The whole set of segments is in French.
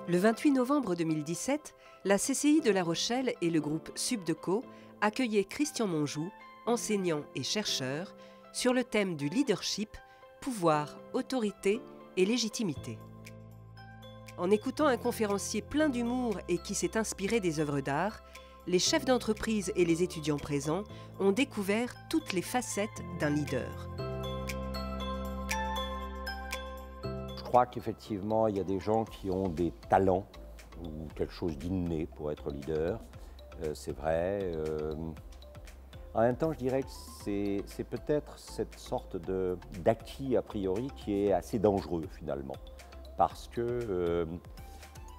Le 28 novembre 2017, la CCI de La Rochelle et le groupe Subdeco accueillaient Christian Monjou, enseignant et chercheur, sur le thème du leadership, pouvoir, autorité et légitimité. En écoutant un conférencier plein d'humour et qui s'est inspiré des œuvres d'art, les chefs d'entreprise et les étudiants présents ont découvert toutes les facettes d'un leader. Je crois qu'effectivement, il y a des gens qui ont des talents ou quelque chose d'inné pour être leader, c'est vrai. En même temps, je dirais que c'est peut-être cette sorte d'acquis a priori qui est assez dangereux finalement. Parce que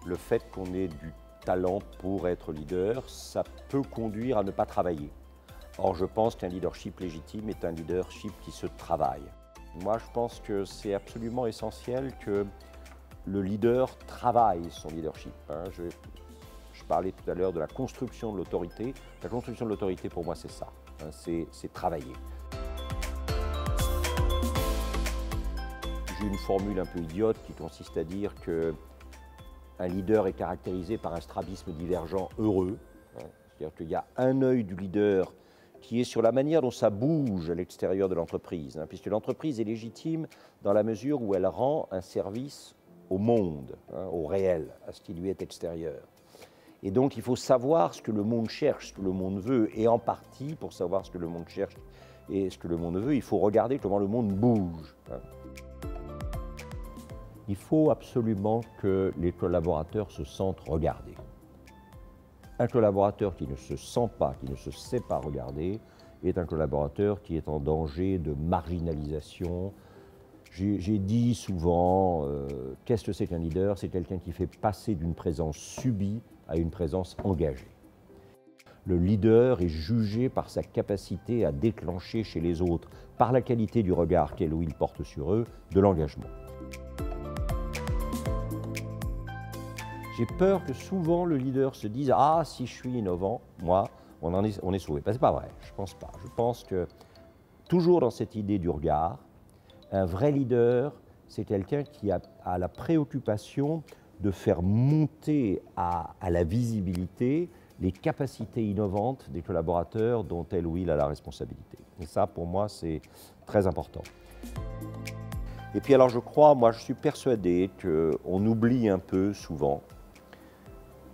le fait qu'on ait du talent pour être leader, ça peut conduire à ne pas travailler. Or, je pense qu'un leadership légitime est un leadership qui se travaille. Moi, je pense que c'est absolument essentiel que le leader travaille son leadership. Je parlais tout à l'heure de la construction de l'autorité. La construction de l'autorité, pour moi, c'est ça. C'est travailler. J'ai une formule un peu idiote qui consiste à dire qu'un leader est caractérisé par un strabisme divergent heureux. C'est-à-dire qu'il y a un œil du leader qui est sur la manière dont ça bouge à l'extérieur de l'entreprise, puisque l'entreprise est légitime dans la mesure où elle rend un service au monde, au réel, à ce qui lui est extérieur. Et donc il faut savoir ce que le monde cherche, ce que le monde veut, et en partie, pour savoir ce que le monde cherche et ce que le monde veut, il faut regarder comment le monde bouge. Il faut absolument que les collaborateurs se sentent regardés. Un collaborateur qui ne se sent pas, qui ne se sait pas regarder, est un collaborateur qui est en danger de marginalisation. J'ai dit souvent, qu'est-ce que c'est qu'un leader? C'est quelqu'un qui fait passer d'une présence subie à une présence engagée. Le leader est jugé par sa capacité à déclencher chez les autres, par la qualité du regard qu'elle ou il porte sur eux, de l'engagement. J'ai peur que souvent le leader se dise « Ah, si je suis innovant, moi, on est sauvé ». Ben, c'est pas vrai, je pense pas. Je pense que, toujours dans cette idée du regard, un vrai leader, c'est quelqu'un qui a la préoccupation de faire monter à la visibilité les capacités innovantes des collaborateurs dont elle ou il a la responsabilité. Et ça, pour moi, c'est très important. Et puis alors, je suis persuadé qu'on oublie un peu souvent,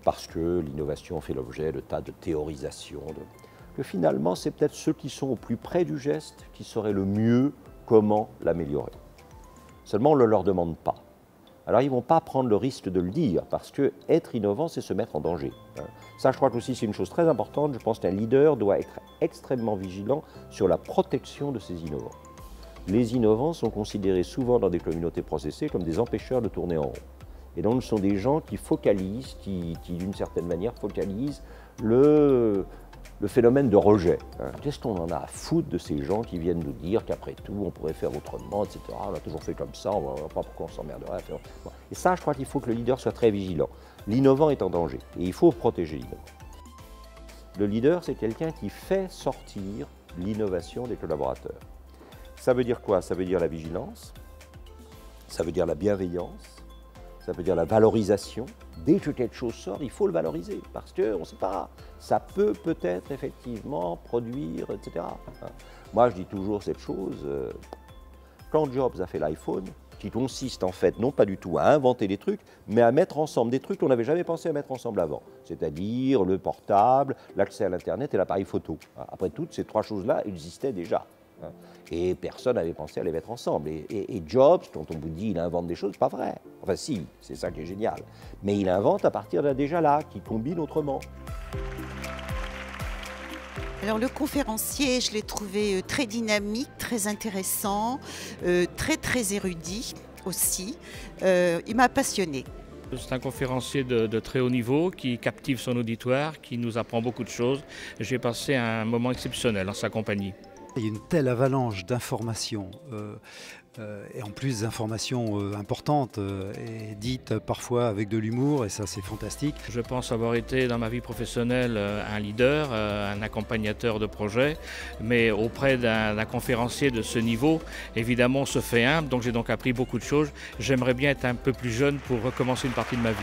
parce que l'innovation fait l'objet de tas de théorisations, que finalement, c'est peut-être ceux qui sont au plus près du geste qui sauraient le mieux comment l'améliorer. Seulement, on ne leur demande pas. Alors, ils ne vont pas prendre le risque de le dire, parce que être innovant, c'est se mettre en danger. Ça, je crois que aussi, c'est une chose très importante. Je pense qu'un leader doit être extrêmement vigilant sur la protection de ses innovants. Les innovants sont considérés souvent dans des communautés processées comme des empêcheurs de tourner en rond. Et donc, ce sont des gens qui focalisent, qui d'une certaine manière, focalisent le phénomène de rejet. Qu'est-ce qu'on en a à foutre de ces gens qui viennent nous dire qu'après tout, on pourrait faire autrement, etc. On a toujours fait comme ça, on ne voit pas pourquoi on s'emmerderait à faire. Bon. Et ça, je crois qu'il faut que le leader soit très vigilant. L'innovant est en danger et il faut protéger l'innovant. Le leader, c'est quelqu'un qui fait sortir l'innovation des collaborateurs. Ça veut dire quoi? Ça veut dire la vigilance, ça veut dire la bienveillance, ça veut dire la valorisation. Dès que quelque chose sort, il faut le valoriser, parce qu'on ne sait pas, ça peut peut-être effectivement produire, etc. Moi, je dis toujours cette chose, quand Jobs a fait l'iPhone, qui consiste en fait, non pas du tout à inventer des trucs, mais à mettre ensemble des trucs qu'on n'avait jamais pensé à mettre ensemble avant. C'est-à-dire le portable, l'accès à l'Internet et l'appareil photo. Après tout, ces trois choses-là existaient déjà. Et personne n'avait pensé à les mettre ensemble. Et Jobs, quand on vous dit il invente des choses, c'est pas vrai. Enfin si, c'est ça qui est génial. Mais il invente à partir d'un déjà là, qui combine autrement. Alors le conférencier, je l'ai trouvé très dynamique, très intéressant, très érudit aussi. Il m'a passionné. C'est un conférencier de très haut niveau qui captive son auditoire, qui nous apprend beaucoup de choses. J'ai passé un moment exceptionnel en sa compagnie. Il y a une telle avalanche d'informations, et en plus d'informations importantes, et dites parfois avec de l'humour, et ça c'est fantastique. Je pense avoir été dans ma vie professionnelle un leader, un accompagnateur de projet, mais auprès d'un conférencier de ce niveau, évidemment on se fait humble, donc j'ai donc appris beaucoup de choses. J'aimerais bien être un peu plus jeune pour recommencer une partie de ma vie.